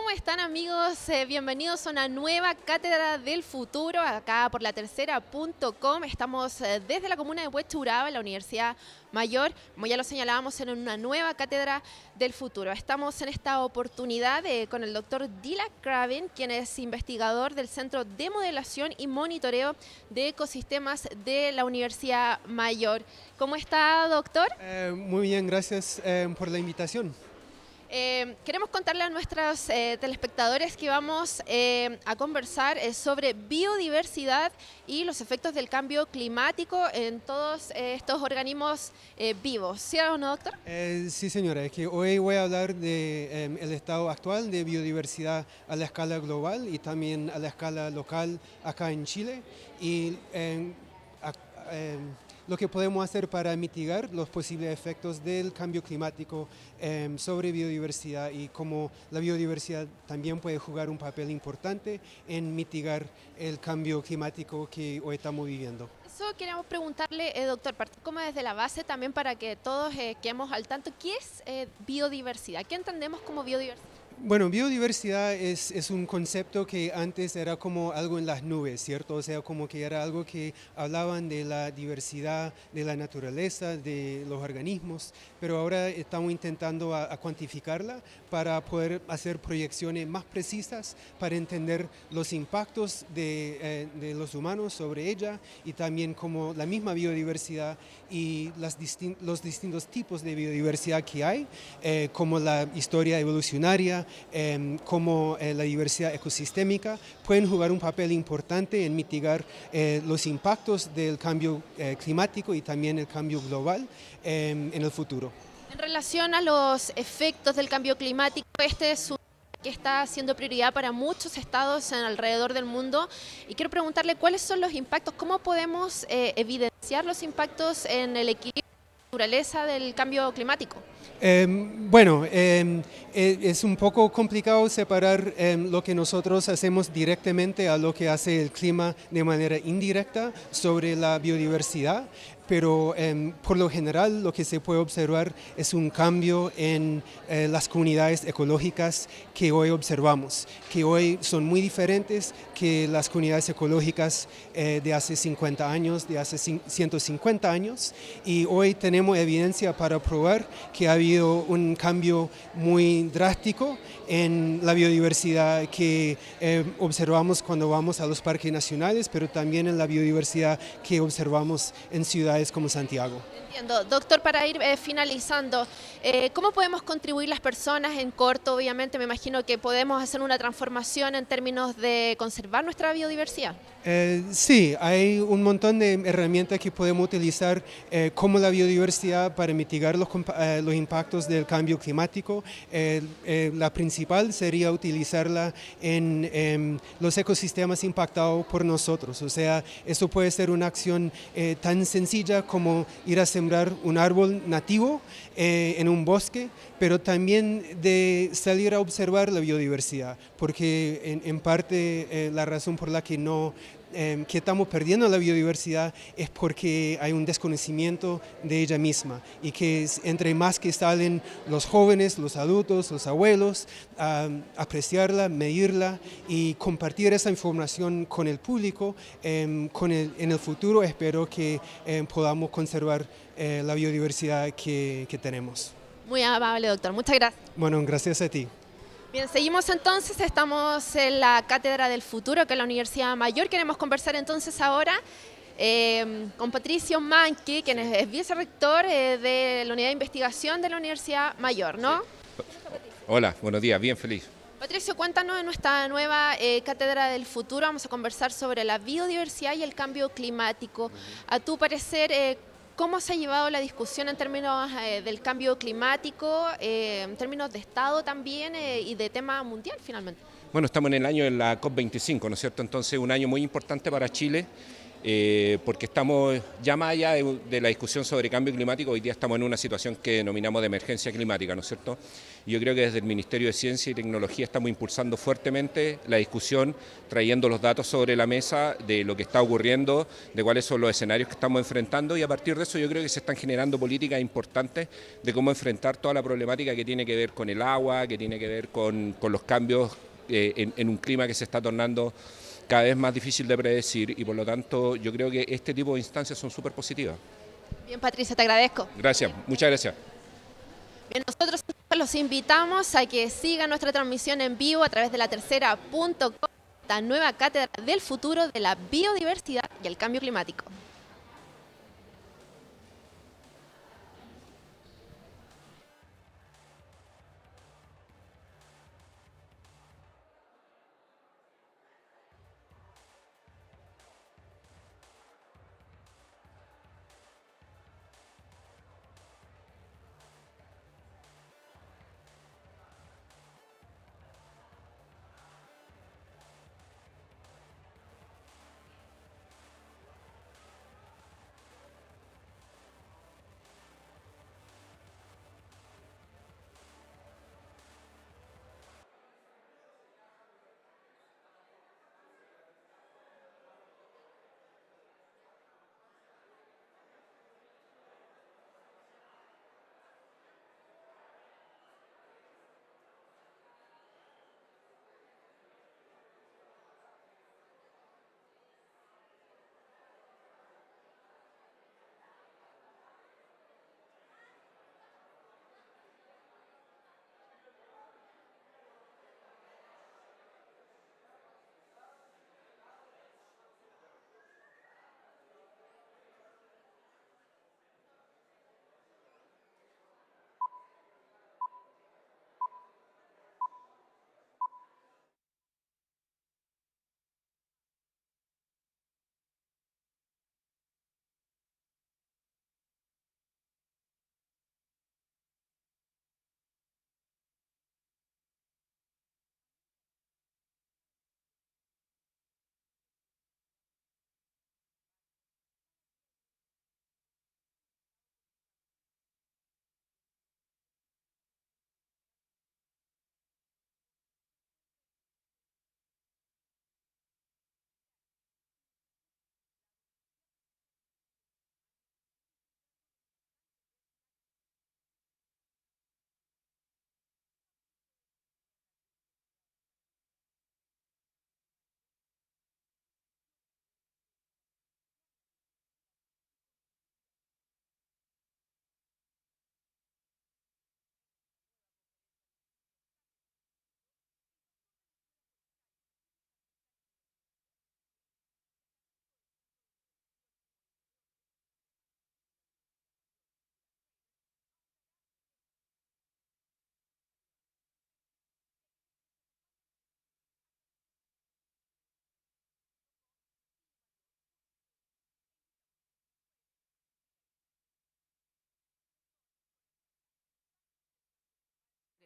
¿Cómo están, amigos? Bienvenidos a una nueva Cátedra del Futuro, acá por latercera.com. Estamos desde la comuna de Huechuraba, en la Universidad Mayor, como ya lo señalábamos, en una nueva Cátedra del Futuro. Estamos en esta oportunidad con el doctor Dylan Craven, quien es investigador del Centro de Modelación y Monitoreo de Ecosistemas de la Universidad Mayor. ¿Cómo está, doctor? Muy bien, gracias por la invitación. Queremos contarle a nuestros telespectadores que vamos a conversar sobre biodiversidad y los efectos del cambio climático en todos estos organismos vivos. ¿Sí o no, doctor? Sí, señora, es que hoy voy a hablar de el estado actual de biodiversidad a la escala global y también a la escala local acá en Chile y a- lo que podemos hacer para mitigar los posibles efectos del cambio climático sobre biodiversidad y cómo la biodiversidad también puede jugar un papel importante en mitigar el cambio climático que hoy estamos viviendo. Eso queríamos preguntarle, doctor, como desde la base también para que todos quedemos al tanto. ¿Qué es biodiversidad? ¿Qué entendemos como biodiversidad? Bueno, biodiversidad es un concepto que antes era como algo en las nubes, ¿cierto? O sea, como que era algo que hablaban de la diversidad de la naturaleza, de los organismos, pero ahora estamos intentando a cuantificarla para poder hacer proyecciones más precisas, para entender los impactos de los humanos sobre ella y también como la misma biodiversidad y los distintos tipos de biodiversidad que hay, como la historia evolucionaria, como la diversidad ecosistémica, pueden jugar un papel importante en mitigar los impactos del cambio climático y también el cambio global en el futuro. En relación a los efectos del cambio climático, este es un que está siendo prioridad para muchos estados alrededor del mundo. Y quiero preguntarle cuáles son los impactos, cómo podemos evidenciar los impactos en el equilibrio de la naturaleza del cambio climático. Bueno, es un poco complicado separar lo que nosotros hacemos directamente a lo que hace el clima de manera indirecta sobre la biodiversidad, pero por lo general lo que se puede observar es un cambio en las comunidades ecológicas que hoy observamos, que hoy son muy diferentes que las comunidades ecológicas de hace 50 años, de hace 150 años, y hoy tenemos evidencia para probar que ha habido un cambio muy drástico en la biodiversidad que observamos cuando vamos a los parques nacionales, pero también en la biodiversidad que observamos en ciudades como Santiago. Entiendo. Doctor, para ir finalizando, ¿cómo podemos contribuir las personas en corto? Obviamente me imagino que podemos hacer una transformación en términos de conservar nuestra biodiversidad. Sí, hay un montón de herramientas que podemos utilizar como la biodiversidad para mitigar los impactos del cambio climático. La principal sería utilizarla en los ecosistemas impactados por nosotros. O sea, eso puede ser una acción tan sencilla como ir a sembrar un árbol nativo en un bosque, pero también de salir a observar la biodiversidad, porque en parte la razón por la que que estamos perdiendo la biodiversidad es porque hay un desconocimiento de ella misma y que entre más que salen los jóvenes, los adultos, los abuelos, apreciarla, medirla y compartir esa información con el público, en el futuro espero que podamos conservar la biodiversidad que tenemos. Muy amable, doctor. Muchas gracias. Bueno, gracias a ti. Bien, seguimos entonces, estamos en la Cátedra del Futuro, que es la Universidad Mayor. Queremos conversar entonces ahora con Patricio Manqui, quien es vicerrector de la Unidad de Investigación de la Universidad Mayor, ¿no? Hola, buenos días, bien feliz. Patricio, cuéntanos en nuestra nueva Cátedra del Futuro, vamos a conversar sobre la biodiversidad y el cambio climático. A tu parecer, ¿cómo se ha llevado la discusión en términos del cambio climático, en términos de Estado también y de tema mundial finalmente? Bueno, estamos en el año de la COP25, ¿no es cierto? Entonces, un año muy importante para Chile porque estamos ya más allá de la discusión sobre cambio climático. Hoy día estamos en una situación que denominamos de emergencia climática, ¿no es cierto? Y yo creo que desde el Ministerio de Ciencia y Tecnología estamos impulsando fuertemente la discusión, trayendo los datos sobre la mesa de lo que está ocurriendo, de cuáles son los escenarios que estamos enfrentando, y a partir de eso yo creo que se están generando políticas importantes de cómo enfrentar toda la problemática que tiene que ver con el agua, que tiene que ver con los cambios en un clima que se está tornando cada vez más difícil de predecir, y por lo tanto yo creo que este tipo de instancias son súper positivas. Bien, Patricia, te agradezco. Gracias, muchas gracias. Bien, nosotros los invitamos a que sigan nuestra transmisión en vivo a través de latercera.com, esta nueva cátedra del futuro de la biodiversidad y el cambio climático.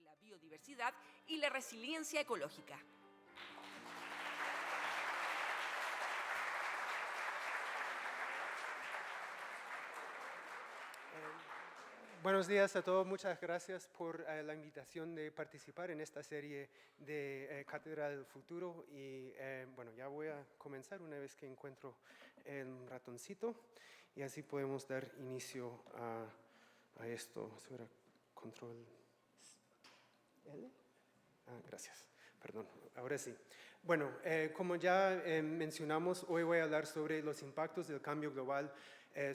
La biodiversidad y la resiliencia ecológica. Buenos días a todos, muchas gracias por la invitación de participar en esta serie de Cátedra del Futuro, y bueno, ya voy a comenzar una vez que encuentro el ratoncito y así podemos dar inicio a esto. Sobre control L. Gracias, perdón, ahora sí. Bueno, como ya mencionamos, hoy voy a hablar sobre los impactos del cambio global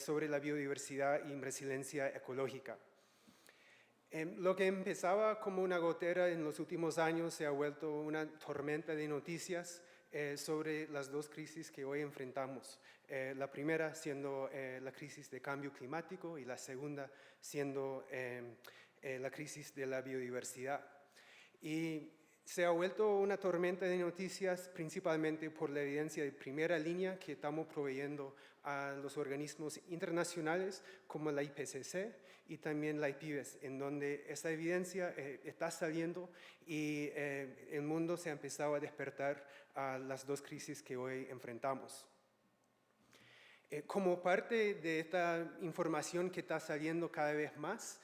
sobre la biodiversidad y resiliencia ecológica. Lo que empezaba como una gotera en los últimos años se ha vuelto una tormenta de noticias sobre las dos crisis que hoy enfrentamos. La primera siendo la crisis de cambio climático y la segunda siendo la crisis de la biodiversidad. Y se ha vuelto una tormenta de noticias principalmente por la evidencia de primera línea que estamos proveyendo a los organismos internacionales como la IPCC y también la IPBES, en donde esta evidencia está saliendo y el mundo se ha empezado a despertar a las dos crisis que hoy enfrentamos. Como parte de esta información que está saliendo cada vez más,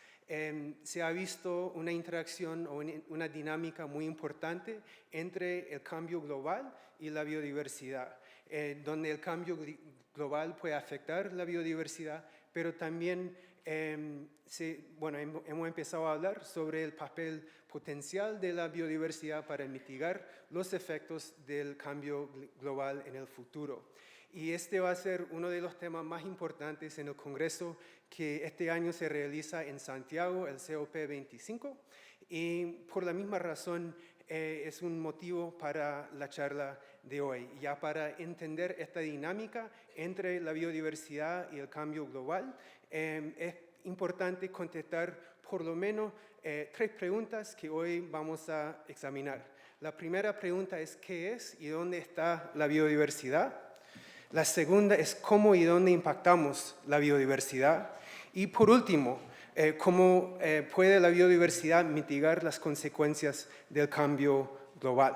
se ha visto una interacción o una dinámica muy importante entre el cambio global y la biodiversidad, donde el cambio global puede afectar la biodiversidad, pero también hemos empezado a hablar sobre el papel potencial de la biodiversidad para mitigar los efectos del cambio global en el futuro. Y este va a ser uno de los temas más importantes en el Congreso que este año se realiza en Santiago, el COP25. Y por la misma razón es un motivo para la charla de hoy, ya para entender esta dinámica entre la biodiversidad y el cambio global. Es importante contestar por lo menos 3 preguntas que hoy vamos a examinar. La primera pregunta es ¿qué es y dónde está la biodiversidad? La segunda es cómo y dónde impactamos la biodiversidad. Y por último, cómo puede la biodiversidad mitigar las consecuencias del cambio global.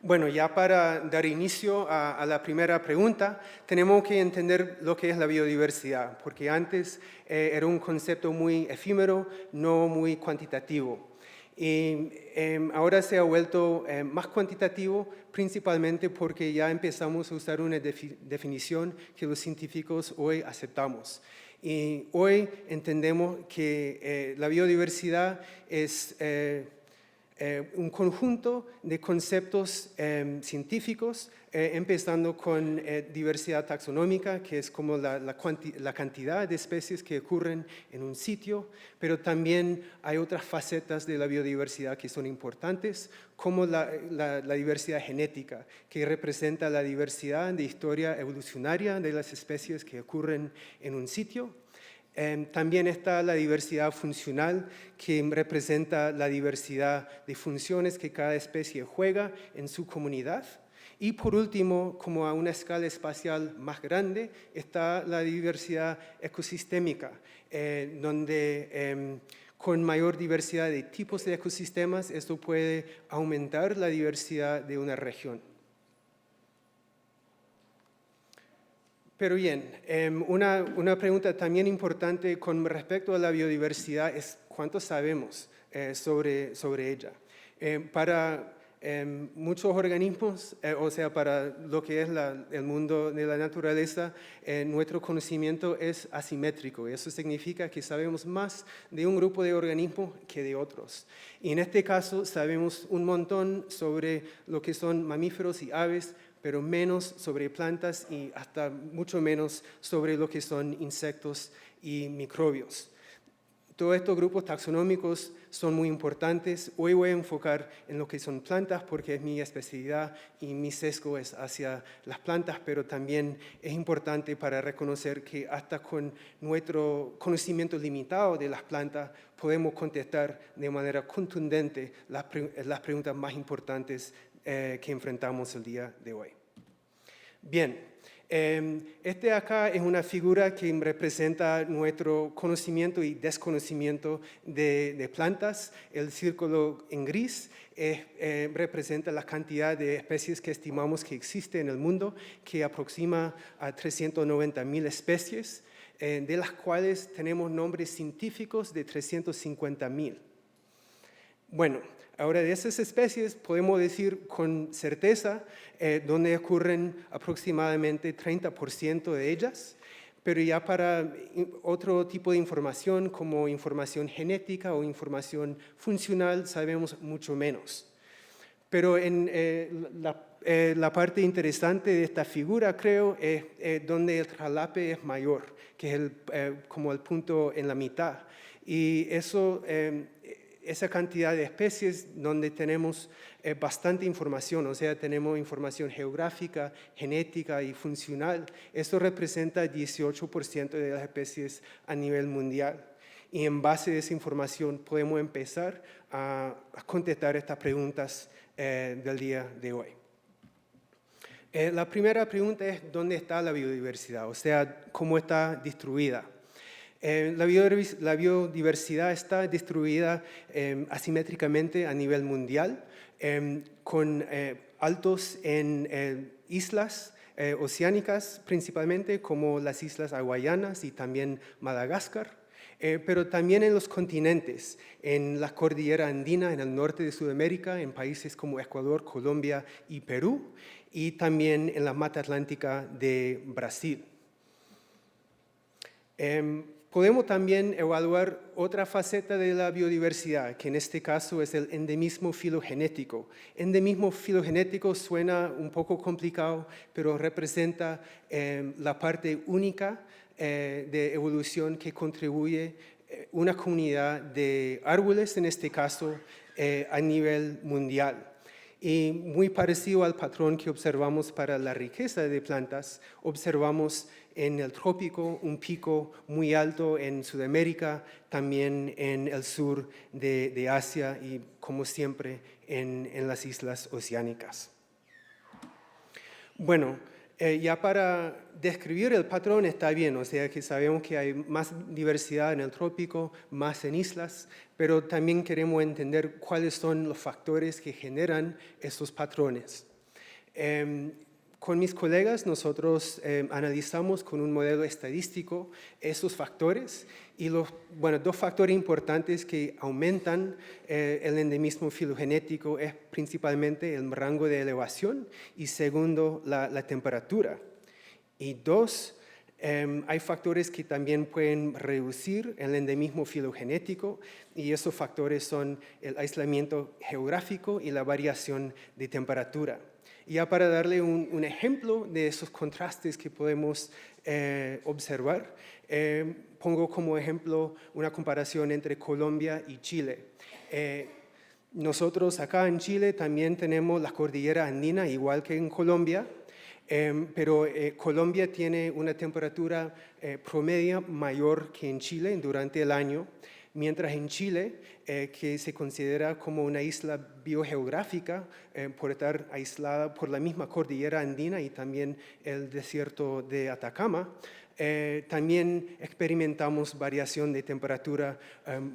Bueno, ya para dar inicio a la primera pregunta, tenemos que entender lo que es la biodiversidad, porque antes era un concepto muy efímero, no muy cuantitativo. Y ahora se ha vuelto más cuantitativo, principalmente porque ya empezamos a usar una definición que los científicos hoy aceptamos. Y hoy entendemos que la biodiversidad es un conjunto de conceptos científicos, empezando con diversidad taxonómica, que es como la cantidad de especies que ocurren en un sitio, pero también hay otras facetas de la biodiversidad que son importantes, como la diversidad genética, que representa la diversidad de historia evolucionaria de las especies que ocurren en un sitio. También está la diversidad funcional, que representa la diversidad de funciones que cada especie juega en su comunidad. Y por último, como a una escala espacial más grande, está la diversidad ecosistémica, donde con mayor diversidad de tipos de ecosistemas, esto puede aumentar la diversidad de una región. Pero bien, una pregunta también importante con respecto a la biodiversidad es ¿cuánto sabemos sobre ella? Para muchos organismos, o sea, para lo que es el mundo de la naturaleza, nuestro conocimiento es asimétrico. Eso significa que sabemos más de un grupo de organismos que de otros. Y en este caso sabemos un montón sobre lo que son mamíferos y aves, pero menos sobre plantas y hasta mucho menos sobre lo que son insectos y microbios. Todos estos grupos taxonómicos son muy importantes. Hoy voy a enfocar en lo que son plantas porque es mi especialidad y mi sesgo es hacia las plantas, pero también es importante para reconocer que hasta con nuestro conocimiento limitado de las plantas podemos contestar de manera contundente las preguntas más importantes que enfrentamos el día de hoy. Bien, este acá es una figura que representa nuestro conocimiento y desconocimiento de plantas. El círculo en gris representa la cantidad de especies que estimamos que existe en el mundo, que aproxima a 390.000 especies, de las cuales tenemos nombres científicos de 350.000. Bueno, ahora de esas especies podemos decir con certeza donde ocurren aproximadamente 30% de ellas, pero ya para otro tipo de información como información genética o información funcional sabemos mucho menos. Pero la parte interesante de esta figura, creo, es donde el traslape es mayor, que es como el punto en la mitad. Y eso, esa cantidad de especies donde tenemos bastante información, o sea, tenemos información geográfica, genética y funcional, eso representa 18% de las especies a nivel mundial. Y en base a esa información podemos empezar a contestar estas preguntas del día de hoy. La primera pregunta es ¿dónde está la biodiversidad? O sea, ¿cómo está distribuida? La biodiversidad está distribuida asimétricamente a nivel mundial, con altos en islas oceánicas principalmente, como las islas hawaianas y también Madagascar, pero también en los continentes, en la cordillera andina, en el norte de Sudamérica, en países como Ecuador, Colombia y Perú, y también en la mata atlántica de Brasil. Podemos también evaluar otra faceta de la biodiversidad, que en este caso es el endemismo filogenético. Endemismo filogenético suena un poco complicado, pero representa la parte única de evolución que contribuye una comunidad de árboles, en este caso, a nivel mundial. Y muy parecido al patrón que observamos para la riqueza de plantas, observamos en el trópico un pico muy alto en Sudamérica, también en el sur de Asia y, como siempre, en las islas oceánicas. Bueno, ya para describir el patrón está bien, o sea que sabemos que hay más diversidad en el trópico, más en islas, pero también queremos entender cuáles son los factores que generan estos patrones. Con mis colegas nosotros analizamos con un modelo estadístico esos factores y dos factores importantes que aumentan el endemismo filogenético es principalmente el rango de elevación y segundo, la temperatura. Y dos, hay factores que también pueden reducir el endemismo filogenético y esos factores son el aislamiento geográfico y la variación de temperatura. Y ya para darle un ejemplo de esos contrastes que podemos observar, pongo como ejemplo una comparación entre Colombia y Chile. Nosotros acá en Chile también tenemos la cordillera andina, igual que en Colombia, pero Colombia tiene una temperatura promedio mayor que en Chile durante el año, mientras en Chile, que se considera como una isla biogeográfica por estar aislada por la misma cordillera andina y también el desierto de Atacama, también experimentamos variación de temperatura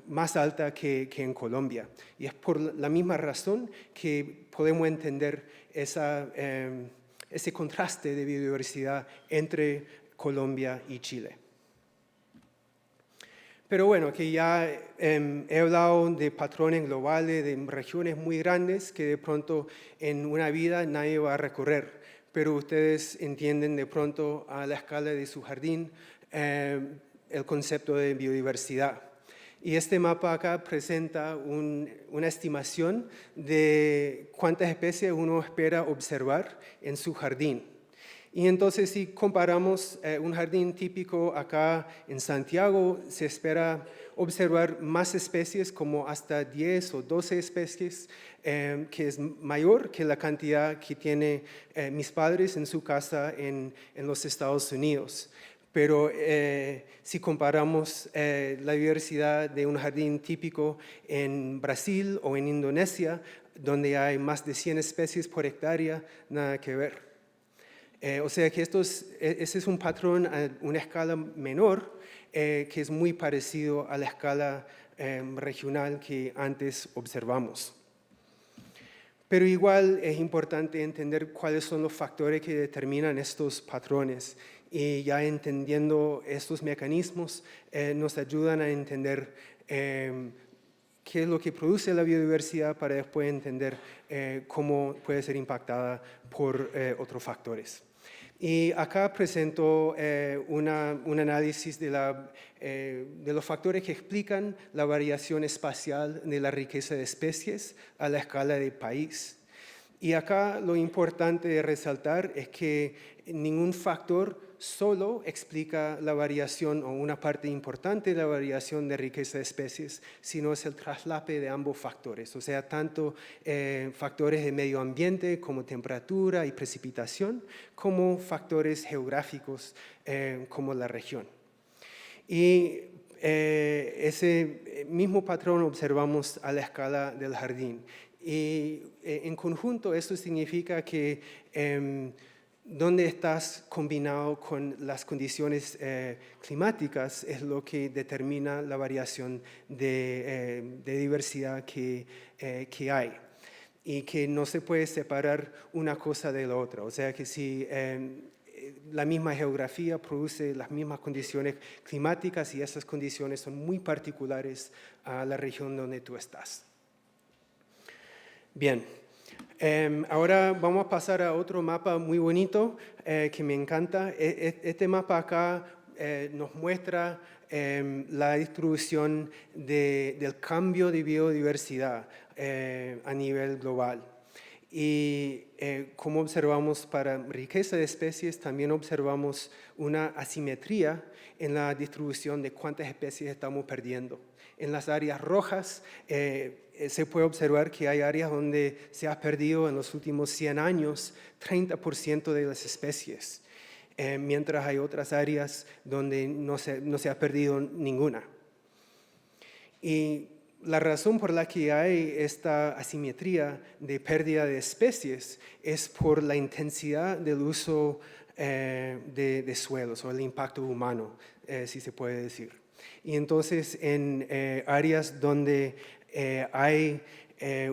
más alta que en Colombia. Y es por la misma razón que podemos entender ese contraste de biodiversidad entre Colombia y Chile. Pero bueno, que ya he hablado de patrones globales, de regiones muy grandes que de pronto en una vida nadie va a recorrer, pero ustedes entienden de pronto a la escala de su jardín el concepto de biodiversidad. Y este mapa acá presenta una estimación de cuántas especies uno espera observar en su jardín. Y entonces si comparamos un jardín típico acá en Santiago, se espera observar más especies, como hasta 10 o 12 especies, que es mayor que la cantidad que tienen mis padres en su casa en los Estados Unidos. Pero si comparamos la diversidad de un jardín típico en Brasil o en Indonesia, donde hay más de 100 especies por hectárea, nada que ver. O sea que ese es un patrón a una escala menor que es muy parecido a la escala regional que antes observamos. Pero igual es importante entender cuáles son los factores que determinan estos patrones y ya entendiendo estos mecanismos nos ayudan a entender qué es lo que produce la biodiversidad para después entender cómo puede ser impactada por otros factores. Y acá presento un análisis de los factores que explican la variación espacial de la riqueza de especies a la escala de país. Y acá lo importante de resaltar es que ningún factor solo explica la variación o una parte importante de la variación de riqueza de especies, sino es el traslape de ambos factores, o sea, tanto factores de medio ambiente como temperatura y precipitación, como factores geográficos como la región. Y ese mismo patrón observamos a la escala del jardín. Y en conjunto esto significa que donde estás combinado con las condiciones climáticas es lo que determina la variación de diversidad que hay. y que no se puede separar una cosa de la otra. O sea que si la misma geografía produce las mismas condiciones climáticas y esas condiciones son muy particulares a la región donde tú estás. Bien, ahora vamos a pasar a otro mapa muy bonito que me encanta. Este mapa acá nos muestra la distribución del cambio de biodiversidad a nivel global. Y como observamos para riqueza de especies, también observamos una asimetría en la distribución de cuántas especies estamos perdiendo. En las áreas rojas se puede observar que hay áreas donde se ha perdido en los últimos 100 años 30% de las especies, mientras hay otras áreas donde no se ha perdido ninguna. Y la razón por la que hay esta asimetría de pérdida de especies es por la intensidad del uso de suelos o el impacto humano, si se puede decir. Y entonces en áreas donde hay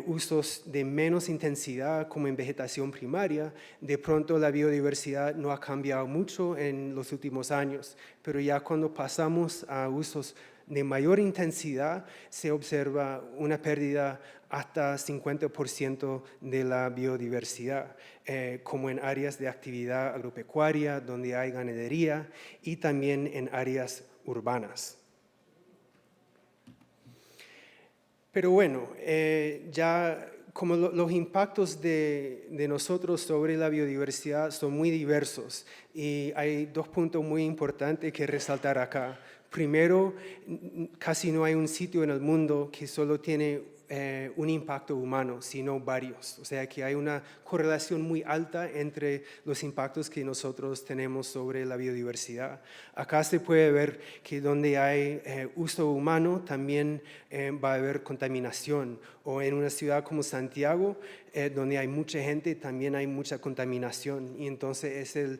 usos de menos intensidad, como en vegetación primaria, de pronto la biodiversidad no ha cambiado mucho en los últimos años, pero ya cuando pasamos a usos de mayor intensidad, se observa una pérdida hasta 50% de la biodiversidad, como en áreas de actividad agropecuaria, donde hay ganadería, y también en áreas urbanas. Pero bueno, ya como los impactos de nosotros sobre la biodiversidad son muy diversos y hay dos puntos muy importantes que resaltar acá. Primero, casi no hay un sitio en el mundo que solo tiene un impacto humano, sino varios. O sea que hay una correlación muy alta entre los impactos que nosotros tenemos sobre la biodiversidad. Acá se puede ver que donde hay uso humano también va a haber contaminación. O en una ciudad como Santiago, donde hay mucha gente, también hay mucha contaminación. Y entonces es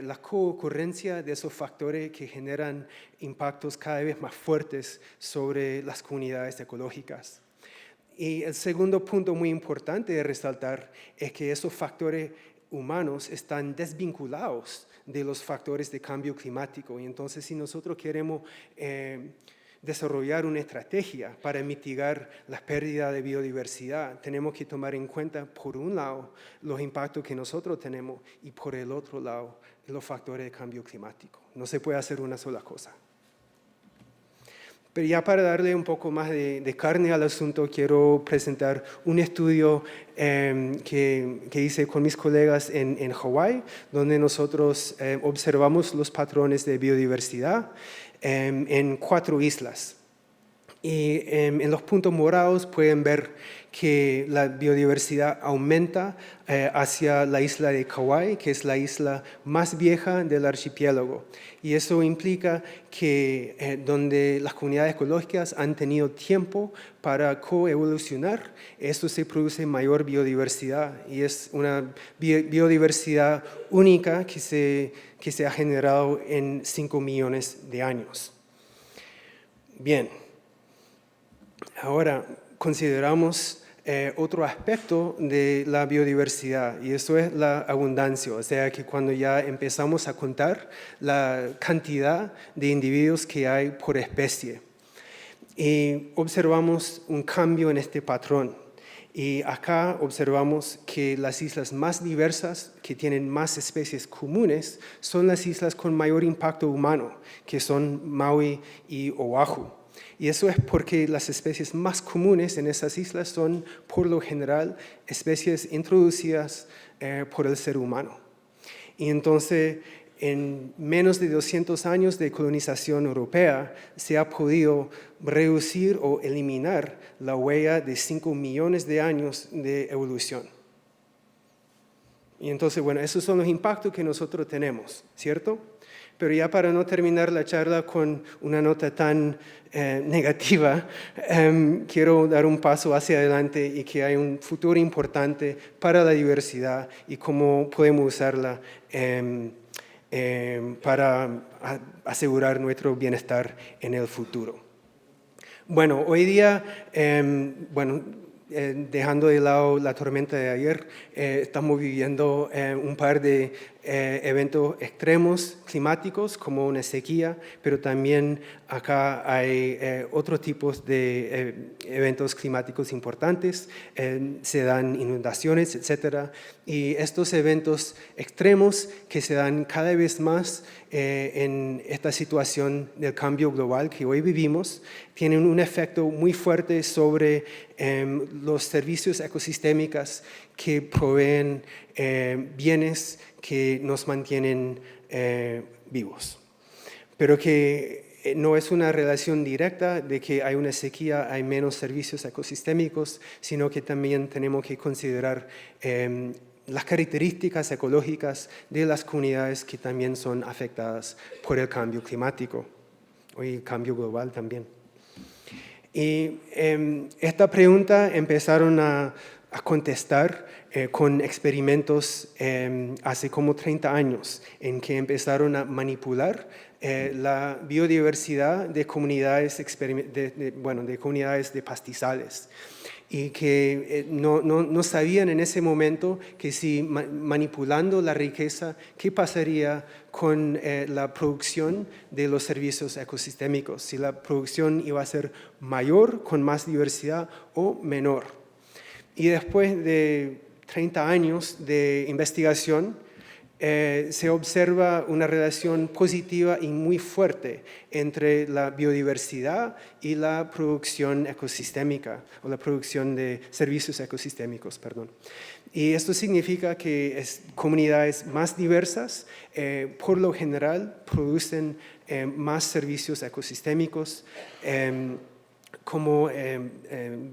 la coocurrencia de esos factores que generan impactos cada vez más fuertes sobre las comunidades ecológicas. Y el segundo punto muy importante de resaltar es que esos factores humanos están desvinculados de los factores de cambio climático. Y entonces si nosotros queremos desarrollar una estrategia para mitigar la pérdida de biodiversidad, tenemos que tomar en cuenta, por un lado, los impactos que nosotros tenemos y por el otro lado, los factores de cambio climático. No se puede hacer una sola cosa. Pero ya para darle un poco más de carne al asunto, quiero presentar un estudio que hice con mis colegas en Hawái, donde nosotros observamos los patrones de biodiversidad en 4 islas. Y en los puntos morados pueden ver que la biodiversidad aumenta hacia la isla de Kauai, que es la isla más vieja del archipiélago. Y eso implica que donde las comunidades ecológicas han tenido tiempo para coevolucionar, eso se produce mayor biodiversidad. Y es una biodiversidad única que se ha generado en 5 millones de años. Bien. Ahora consideramos otro aspecto de la biodiversidad y eso es la abundancia, o sea que cuando ya empezamos a contar la cantidad de individuos que hay por especie y observamos un cambio en este patrón. Y acá observamos que las islas más diversas, que tienen más especies comunes, son las islas con mayor impacto humano, que son Maui y Oahu. Y eso es porque las especies más comunes en esas islas son, por lo general, especies introducidas por el ser humano. Y entonces, en menos de 200 años de colonización europea, se ha podido reducir o eliminar la huella de 5 millones de años de evolución. Y entonces, bueno, esos son los impactos que nosotros tenemos, ¿cierto? Pero ya para no terminar la charla con una nota tan negativa, quiero dar un paso hacia adelante y que hay un futuro importante para la diversidad y cómo podemos usarla para asegurar nuestro bienestar en el futuro. Bueno, hoy día, dejando de lado la tormenta de ayer, estamos viviendo un par de eventos extremos climáticos como una sequía, pero también acá hay otros tipos de eventos climáticos importantes, se dan inundaciones, etc. Y estos eventos extremos que se dan cada vez más en esta situación del cambio global que hoy vivimos, tienen un efecto muy fuerte sobre los servicios ecosistémicos que proveen bienes que nos mantienen vivos. Pero que no es una relación directa de que hay una sequía, hay menos servicios ecosistémicos, sino que también tenemos que considerar las características ecológicas de las comunidades que también son afectadas por el cambio climático o el cambio global también. Y esta pregunta empezaron a contestar con experimentos hace como 30 años, en que empezaron a manipular la biodiversidad de comunidades, de comunidades de pastizales. Y que no sabían en ese momento que si manipulando la riqueza, ¿qué pasaría con la producción de los servicios ecosistémicos? Si la producción iba a ser mayor, con más diversidad o menor. Y después de 30 años de investigación, se observa una relación positiva y muy fuerte entre la biodiversidad y la producción ecosistémica, o la producción de servicios ecosistémicos, perdón. Y esto significa que comunidades más diversas, por lo general, producen más servicios ecosistémicos, como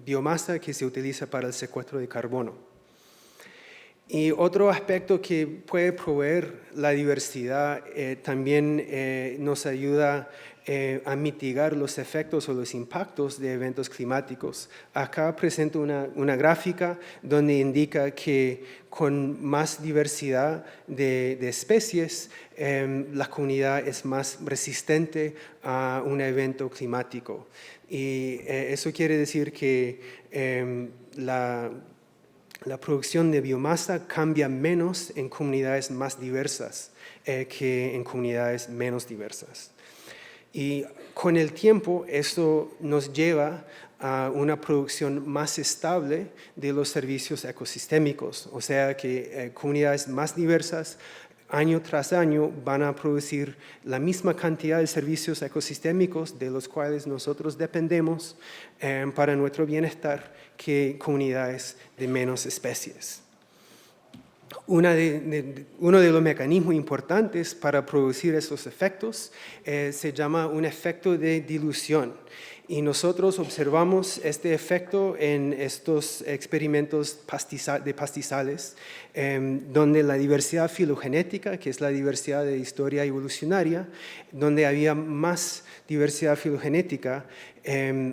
biomasa que se utiliza para el secuestro de carbono. Y otro aspecto que puede proveer la diversidad también nos ayuda a mitigar los efectos o los impactos de eventos climáticos. Acá presento una gráfica donde indica que con más diversidad de especies, la comunidad es más resistente a un evento climático. Y eso quiere decir que la producción de biomasa cambia menos en comunidades más diversas que en comunidades menos diversas. Y con el tiempo, esto nos lleva a una producción más estable de los servicios ecosistémicos, o sea que comunidades más diversas año tras año van a producir la misma cantidad de servicios ecosistémicos de los cuales nosotros dependemos para nuestro bienestar que comunidades de menos especies. Uno de los mecanismos importantes para producir estos efectos se llama un efecto de dilución. Y nosotros observamos este efecto en estos experimentos de pastizales, donde la diversidad filogenética, que es la diversidad de historia evolucionaria, donde había más diversidad filogenética,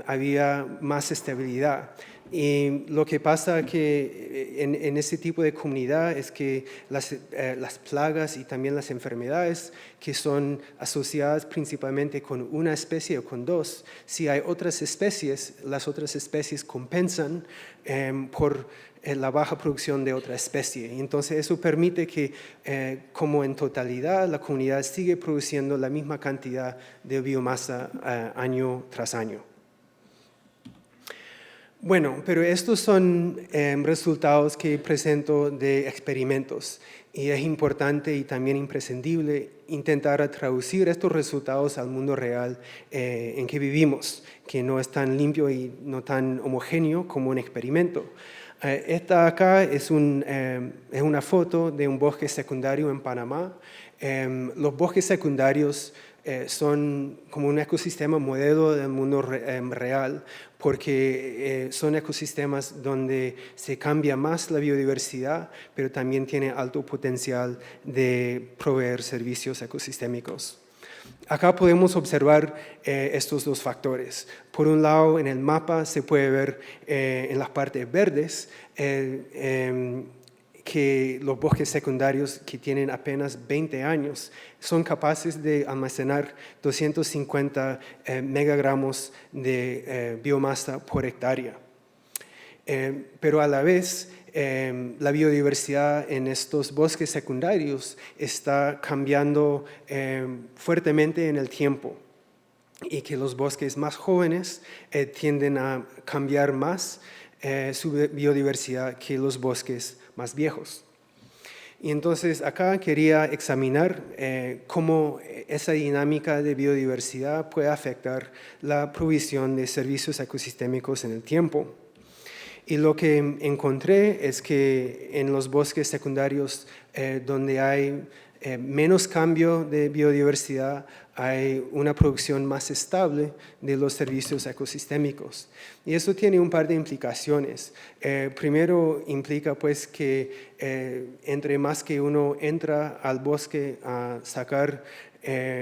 había más estabilidad. Y lo que pasa que en ese tipo de comunidad es que las plagas y también las enfermedades que son asociadas principalmente con una especie o con dos, si hay otras especies, las otras especies compensan por la baja producción de otra especie. Y entonces eso permite que, como en totalidad, la comunidad sigue produciendo la misma cantidad de biomasa año tras año. Bueno, pero estos son resultados que presento de experimentos y es importante y también imprescindible intentar traducir estos resultados al mundo real en que vivimos, que no es tan limpio y no tan homogéneo como un experimento. Esta acá es una foto de un bosque secundario en Panamá. Los bosques secundarios son como un ecosistema modelo del mundo real, porque son ecosistemas donde se cambia más la biodiversidad, pero también tiene alto potencial de proveer servicios ecosistémicos. Acá podemos observar estos dos factores. Por un lado, en el mapa se puede ver en las partes verdes que los bosques secundarios que tienen apenas 20 años son capaces de almacenar 250 megagramos de biomasa por hectárea. Pero a la vez la biodiversidad en estos bosques secundarios está cambiando fuertemente en el tiempo y que los bosques más jóvenes tienden a cambiar más su biodiversidad que los bosques más viejos. Y entonces acá quería examinar cómo esa dinámica de biodiversidad puede afectar la provisión de servicios ecosistémicos en el tiempo. Y lo que encontré es que en los bosques secundarios donde hay menos cambio de biodiversidad, hay una producción más estable de los servicios ecosistémicos. Y eso tiene un par de implicaciones. Primero implica pues que entre más que uno entra al bosque a sacar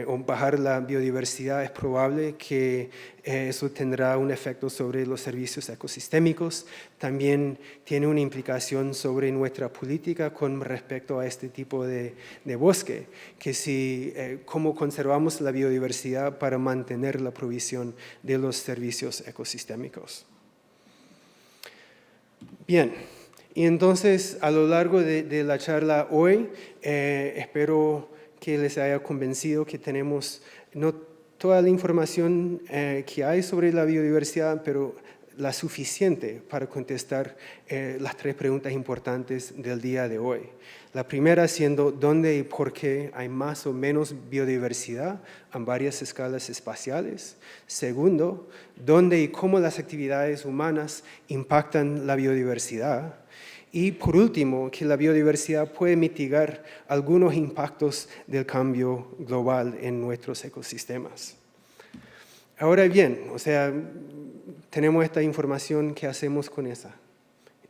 o bajar la biodiversidad, es probable que eso tendrá un efecto sobre los servicios ecosistémicos. También tiene una implicación sobre nuestra política con respecto a este tipo de bosque, que si cómo conservamos la biodiversidad para mantener la provisión de los servicios ecosistémicos. Bien, y entonces a lo largo de la charla hoy, espero que les haya convencido que tenemos no toda la información que hay sobre la biodiversidad, pero la suficiente para contestar las 3 preguntas importantes del día de hoy. La primera siendo dónde y por qué hay más o menos biodiversidad en varias escalas espaciales. Segundo, dónde y cómo las actividades humanas impactan la biodiversidad. Y por último, que la biodiversidad puede mitigar algunos impactos del cambio global en nuestros ecosistemas. Ahora bien, o sea, tenemos esta información, ¿qué hacemos con esa?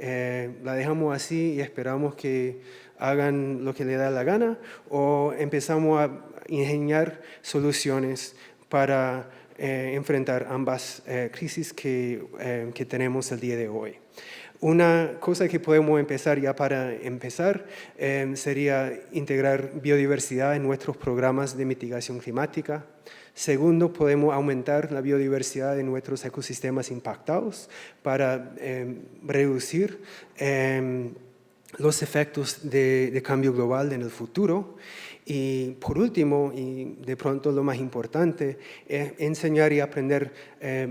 ¿La dejamos así y esperamos que hagan lo que les da la gana? ¿O empezamos a ingeniar soluciones para enfrentar ambas crisis que tenemos el día de hoy? Una cosa que podemos empezar ya para empezar sería integrar biodiversidad en nuestros programas de mitigación climática. Segundo, podemos aumentar la biodiversidad de nuestros ecosistemas impactados para reducir los efectos de cambio global en el futuro. Y por último, y de pronto lo más importante, es enseñar y aprender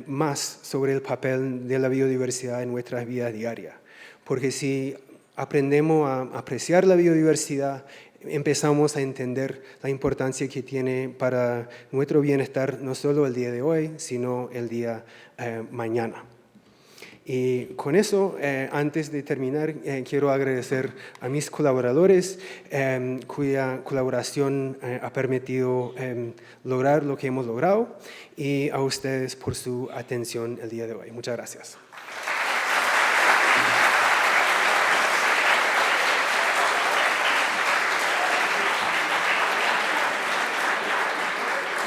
más sobre el papel de la biodiversidad en nuestra vida diaria. Porque si aprendemos a apreciar la biodiversidad, empezamos a entender la importancia que tiene para nuestro bienestar, no solo el día de hoy, sino el día mañana. Y con eso, antes de terminar, quiero agradecer a mis colaboradores cuya colaboración ha permitido lograr lo que hemos logrado, y a ustedes por su atención el día de hoy. Muchas gracias.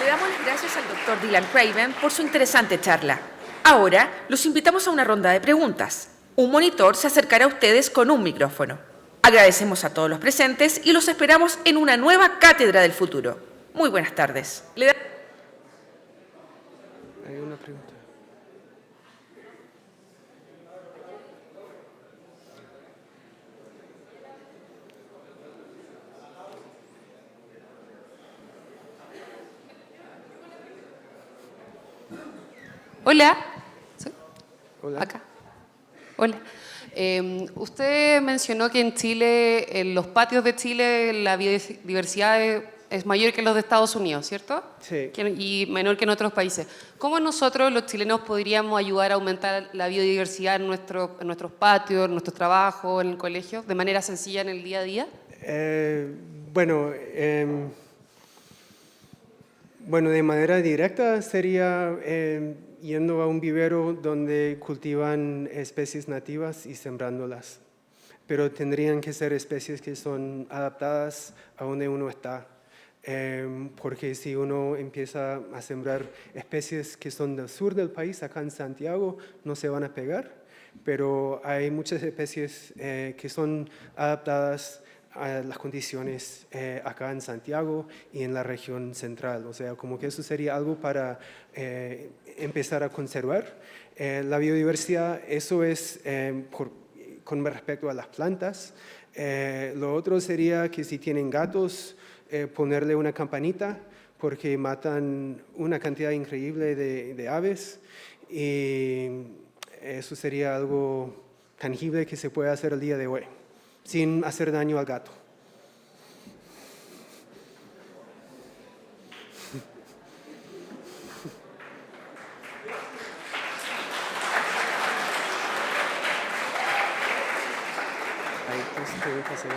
Le damos las gracias al Dr. Dylan Craven por su interesante charla. Ahora los invitamos a una ronda de preguntas. Un monitor se acercará a ustedes con un micrófono. Agradecemos a todos los presentes y los esperamos en una nueva Cátedra del Futuro. Muy buenas tardes. Hay una pregunta. Hola. Hola. Acá. Hola. Usted mencionó que en Chile, en los patios de Chile, la biodiversidad es mayor que los de Estados Unidos, ¿cierto? Sí. Y menor que en otros países. ¿Cómo nosotros, los chilenos, podríamos ayudar a aumentar la biodiversidad en nuestros patios, en nuestros trabajos, en el colegio, de manera sencilla en el día a día? Bueno, de manera directa sería yendo a un vivero donde cultivan especies nativas y sembrándolas. Pero tendrían que ser especies que son adaptadas a donde uno está. Porque si uno empieza a sembrar especies que son del sur del país, acá en Santiago, no se van a pegar. Pero hay muchas especies que son adaptadas a las condiciones acá en Santiago y en la región central. O sea, como que eso sería algo para empezar a conservar. La biodiversidad, eso es con respecto a las plantas. Lo otro sería que si tienen gatos, ponerle una campanita, porque matan una cantidad increíble de aves, y eso sería algo tangible que se puede hacer el día de hoy, sin hacer daño al gato. Hay dos preguntas allá.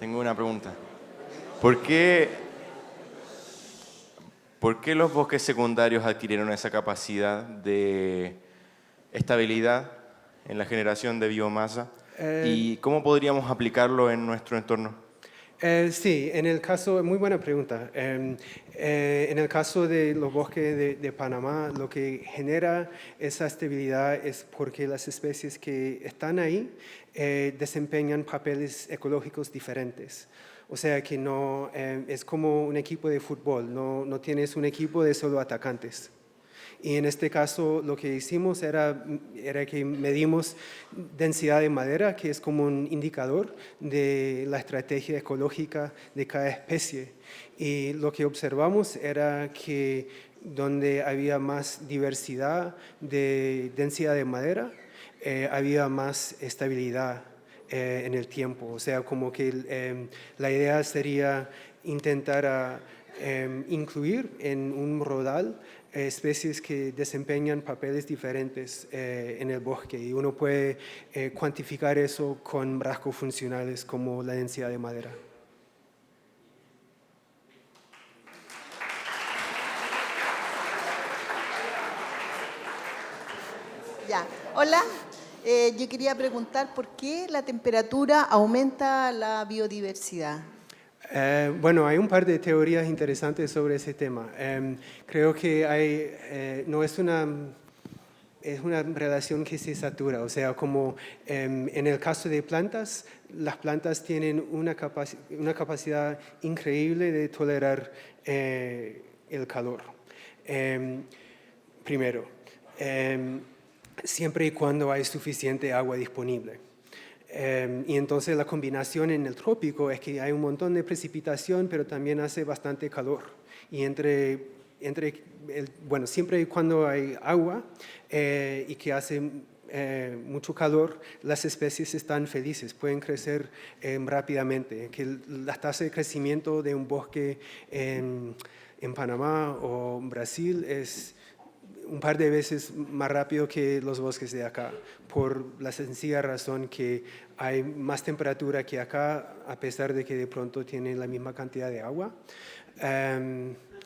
Tengo una pregunta. ¿Por qué los bosques secundarios adquirieron esa capacidad de estabilidad en la generación de biomasa? ¿Y cómo podríamos aplicarlo en nuestro entorno? Sí, en el caso, muy buena pregunta. En el caso de los bosques de Panamá, lo que genera esa estabilidad es porque las especies que están ahí desempeñan papeles ecológicos diferentes. O sea que no es como un equipo de fútbol, no tienes un equipo de solo atacantes. Y en este caso lo que hicimos era que medimos densidad de madera, que es como un indicador de la estrategia ecológica de cada especie. Y lo que observamos era que donde había más diversidad de densidad de madera, había más estabilidad en el tiempo. O sea, como que la idea sería intentar incluir en un rodal especies que desempeñan papeles diferentes en el bosque, y uno puede cuantificar eso con rasgos funcionales como la densidad de madera. Ya, hola. Yo quería preguntar por qué la temperatura aumenta la biodiversidad. Bueno, hay un par de teorías interesantes sobre ese tema. Creo que no es una relación que se satura. O sea, como en el caso de plantas, las plantas tienen una capacidad increíble de tolerar el calor. Primero, siempre y cuando hay suficiente agua disponible. Y entonces la combinación en el trópico es que hay un montón de precipitación, pero también hace bastante calor. Y siempre y cuando hay agua y que hace mucho calor, las especies están felices, pueden crecer rápidamente. Que la tasa de crecimiento de un bosque en Panamá o Brasil es un par de veces más rápido que los bosques de acá, por la sencilla razón que hay más temperatura que acá, a pesar de que de pronto tienen la misma cantidad de agua.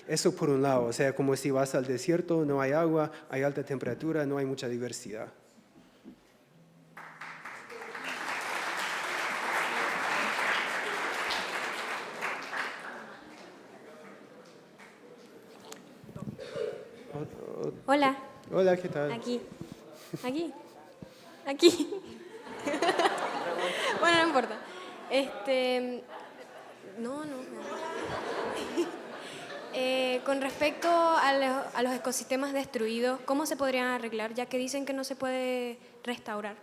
Eso por un lado, o sea, como si vas al desierto, no hay agua, hay alta temperatura, no hay mucha diversidad. Hola. Hola, ¿qué tal? Aquí. Bueno, no importa. No. Con respecto a los ecosistemas destruidos, ¿cómo se podrían arreglar? Ya que dicen que no se puede restaurar.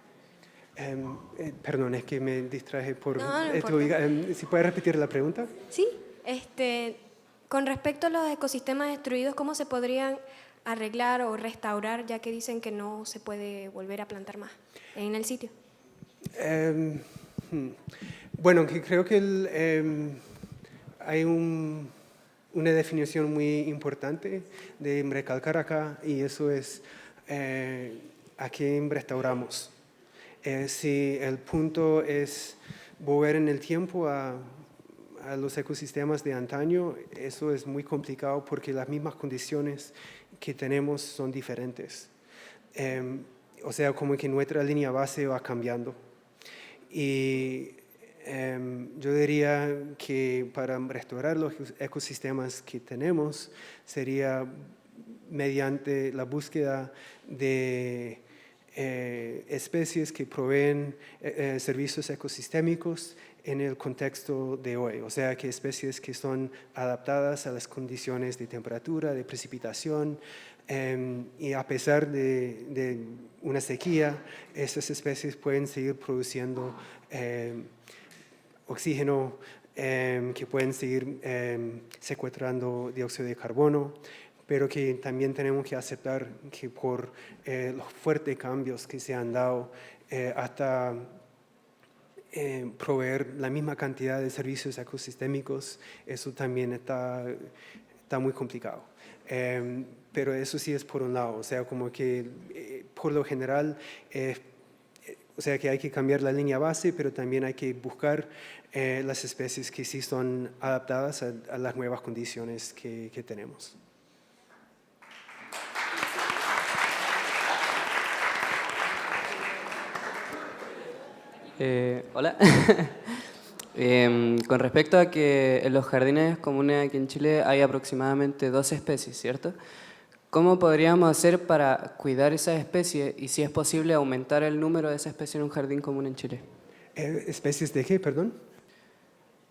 Perdón, es que me distraje por... No importa. ¿Si puedes repetir la pregunta? Sí. Con respecto a los ecosistemas destruidos, ¿cómo se podrían arreglar o restaurar, ya que dicen que no se puede volver a plantar más en el sitio? Bueno, creo que hay una definición muy importante de recalcar acá, y eso es a qué restauramos. Si el punto es volver en el tiempo a los ecosistemas de antaño, eso es muy complicado porque las mismas condiciones que tenemos son diferentes. O sea, como que nuestra línea base va cambiando. Y Yo diría que para restaurar los ecosistemas que tenemos sería mediante la búsqueda de especies que proveen servicios ecosistémicos en el contexto de hoy, o sea, que especies que son adaptadas a las condiciones de temperatura, de precipitación, y a pesar de una sequía, estas especies pueden seguir produciendo oxígeno, que pueden seguir secuestrando dióxido de carbono, pero que también tenemos que aceptar que por los fuertes cambios que se han dado hasta proveer la misma cantidad de servicios ecosistémicos, eso también está muy complicado. Pero eso sí es por un lado, o sea, como que por lo general, o sea, que hay que cambiar la línea base, pero también hay que buscar las especies que sí son adaptadas a las nuevas condiciones que tenemos. Hola. Con respecto a que en los jardines comunes aquí en Chile hay aproximadamente 12 especies, ¿cierto? ¿Cómo podríamos hacer para cuidar esas especies y si es posible aumentar el número de esas especies en un jardín común en Chile? ¿Especies de qué, perdón?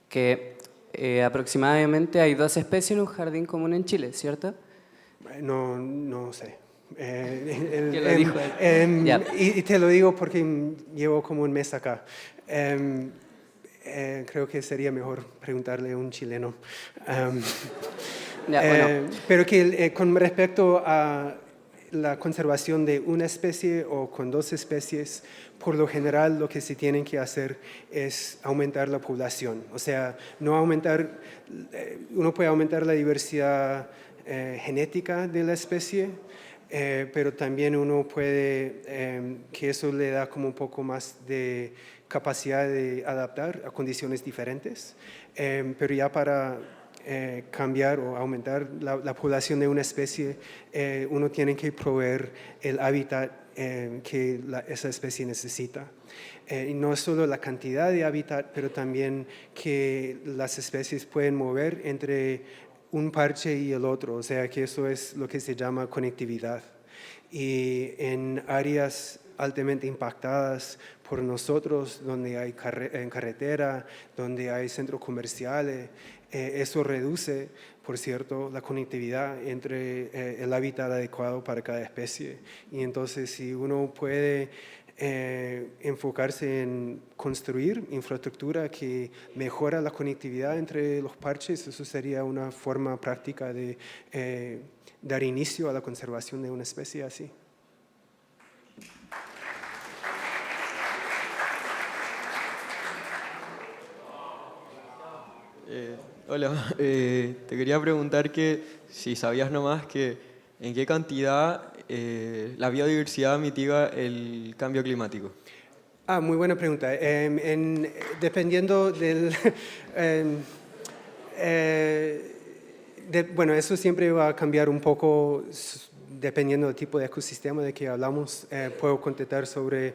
Que aproximadamente hay 12 especies en un jardín común en Chile, ¿cierto? No sé. ¿Quién lo dijo? Y te lo digo porque llevo como un mes acá. Creo que sería mejor preguntarle a un chileno. Bueno. Pero que con respecto a la conservación de una especie o con 2 especies, por lo general lo que se tiene que hacer es aumentar la población. O sea, no aumentar, uno puede aumentar la diversidad genética de la especie, pero también uno puede, que eso le da como un poco más de capacidad de adaptar a condiciones diferentes, pero ya para cambiar o aumentar la población de una especie, uno tiene que proveer el hábitat que esa especie necesita. Y no solo la cantidad de hábitat, pero también que las especies pueden mover entre un parche y el otro, o sea que eso es lo que se llama conectividad. Y en áreas altamente impactadas por nosotros, donde hay carretera, donde hay centros comerciales, eso reduce, por cierto, la conectividad entre el hábitat adecuado para cada especie. Y entonces, si uno puede enfocarse en construir infraestructura que mejora la conectividad entre los parches, eso sería una forma práctica de dar inicio a la conservación de una especie así. Hola, te quería preguntar que si sabías nomás que en qué cantidad la biodiversidad mitiga el cambio climático. Muy buena pregunta. Dependiendo del... bueno, eso siempre va a cambiar un poco dependiendo del tipo de ecosistema de que hablamos. Puedo contestar sobre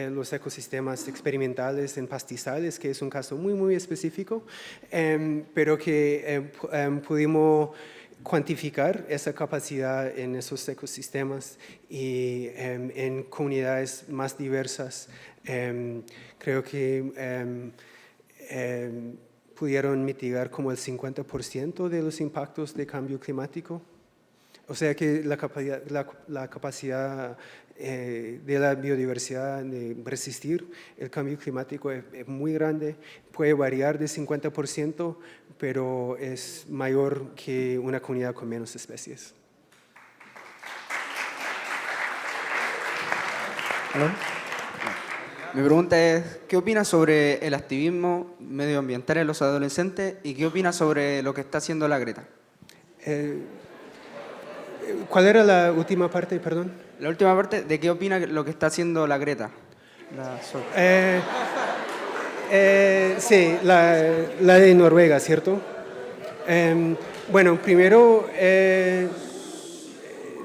los ecosistemas experimentales en pastizales, que es un caso muy específico, pero que pudimos cuantificar esa capacidad en esos ecosistemas y en comunidades más diversas. Creo que pudieron mitigar como el 50% de los impactos de cambio climático. O sea que la capacidad de la biodiversidad de resistir el cambio climático es muy grande, puede variar de 50%, pero es mayor que una comunidad con menos especies. ¿Aló? Mi pregunta es, ¿qué opinas sobre el activismo medioambiental en los adolescentes y qué opinas sobre lo que está haciendo la Greta? ¿Cuál era la última parte, perdón? La última parte, ¿de qué opina lo que está haciendo la Greta? Sí, la de Noruega, ¿cierto? Bueno, primero,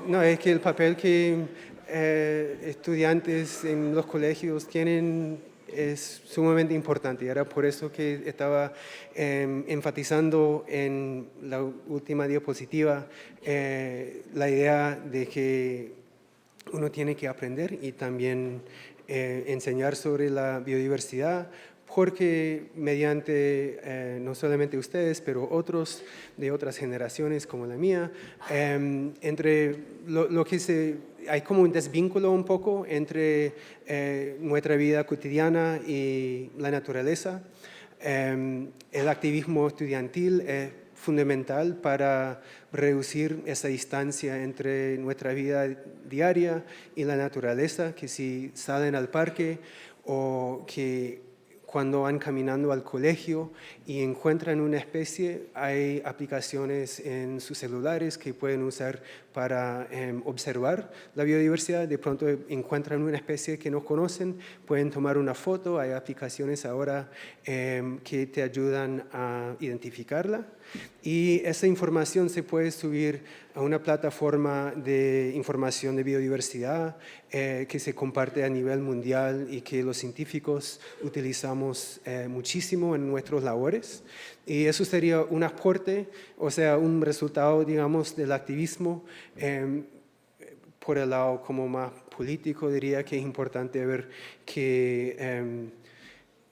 no, es que el papel que estudiantes en los colegios tienen es sumamente importante. Era por eso que estaba enfatizando en la última diapositiva la idea de que uno tiene que aprender y también enseñar sobre la biodiversidad, porque mediante no solamente ustedes, pero otros de otras generaciones como la mía, entre lo que hay como un desvínculo un poco entre nuestra vida cotidiana y la naturaleza. El activismo estudiantil es fundamental para reducir esa distancia entre nuestra vida diaria y la naturaleza, que si salen al parque o que cuando van caminando al colegio y encuentran una especie, hay aplicaciones en sus celulares que pueden usar para observar la biodiversidad. De pronto encuentran una especie que no conocen, pueden tomar una foto. Hay aplicaciones ahora que te ayudan a identificarla. Y esa información se puede subir a una plataforma de información de biodiversidad que se comparte a nivel mundial y que los científicos utilizamos muchísimo en nuestras labores. Y eso sería un aporte, o sea, un resultado, digamos, del activismo. Por el lado como más político, diría que es importante ver que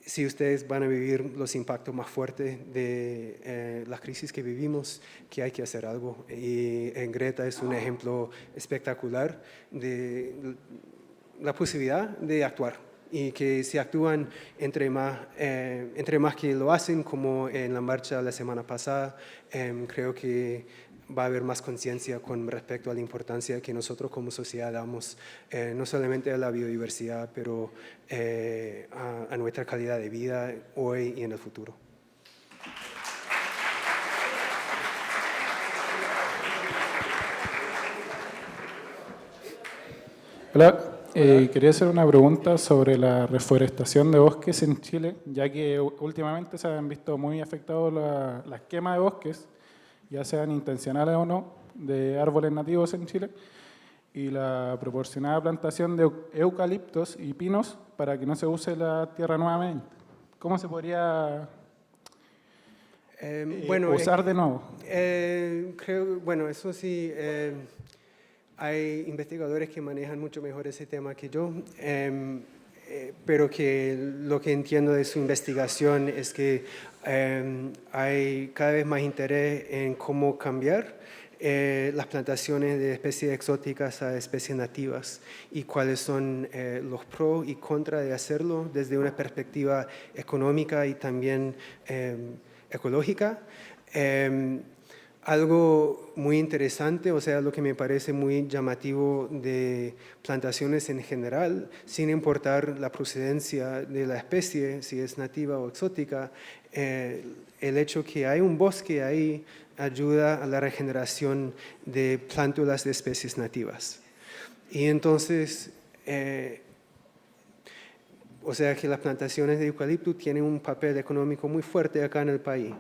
si ustedes van a vivir los impactos más fuertes de la crisis que vivimos, que hay que hacer algo. Y en Greta es un ejemplo espectacular de la posibilidad de actuar. Y que si actúan entre más que lo hacen, como en la marcha la semana pasada, creo que va a haber más conciencia con respecto a la importancia que nosotros como sociedad damos, no solamente a la biodiversidad, pero a nuestra calidad de vida hoy y en el futuro. Hola. Quería hacer una pregunta sobre la reforestación de bosques en Chile, ya que últimamente se han visto muy afectados las quemas de bosques, ya sean intencionales o no, de árboles nativos en Chile, y la proporcionada plantación de eucaliptos y pinos para que no se use la tierra nuevamente. ¿Cómo se podría usar de nuevo? Bueno, eso sí... hay investigadores que manejan mucho mejor ese tema que yo, pero que lo que entiendo de su investigación es que hay cada vez más interés en cómo cambiar las plantaciones de especies exóticas a especies nativas y cuáles son los pros y contras de hacerlo desde una perspectiva económica y también ecológica. Algo muy interesante, o sea, lo que me parece muy llamativo de plantaciones en general, sin importar la procedencia de la especie, si es nativa o exótica, el hecho que hay un bosque ahí ayuda a la regeneración de plántulas de especies nativas. Y entonces, o sea que las plantaciones de eucalipto tienen un papel económico muy fuerte acá en el país.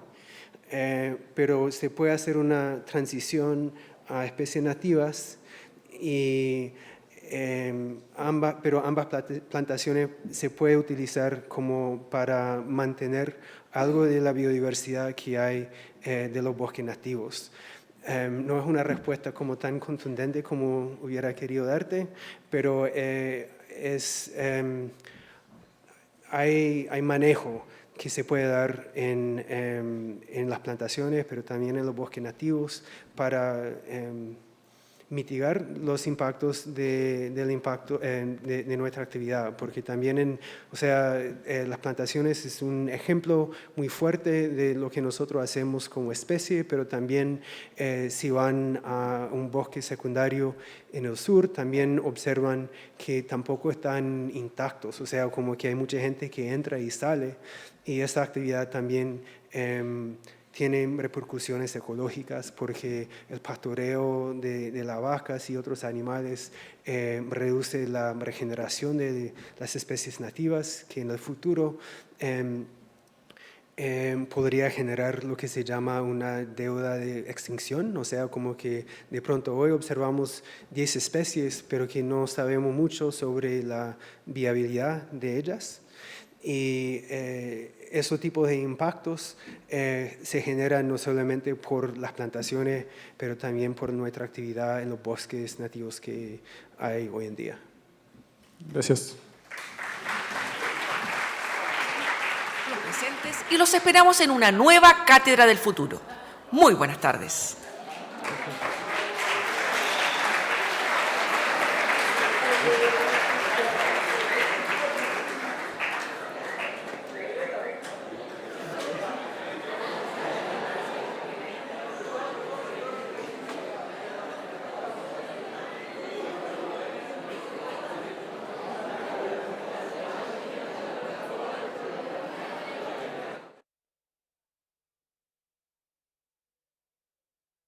Pero se puede hacer una transición a especies nativas pero ambas plantaciones se puede utilizar como para mantener algo de la biodiversidad que hay de los bosques nativos. No es una respuesta como tan contundente como hubiera querido darte, pero hay manejo que se puede dar en las plantaciones, pero también en los bosques nativos para mitigar los impactos del impacto de nuestra actividad, porque también las plantaciones es un ejemplo muy fuerte de lo que nosotros hacemos como especie, pero también si van a un bosque secundario en el sur, también observan que tampoco están intactos, o sea, como que hay mucha gente que entra y sale, y esta actividad también tiene repercusiones ecológicas porque el pastoreo de las vacas y otros animales reduce la regeneración de las especies nativas que en el futuro podría generar lo que se llama una deuda de extinción, o sea, como que de pronto hoy observamos 10 especies, pero que no sabemos mucho sobre la viabilidad de ellas. Y esos tipos de impactos se generan no solamente por las plantaciones, pero también por nuestra actividad en los bosques nativos que hay hoy en día. Gracias. Los presentes y los esperamos en una nueva Cátedra del Futuro. Muy buenas tardes.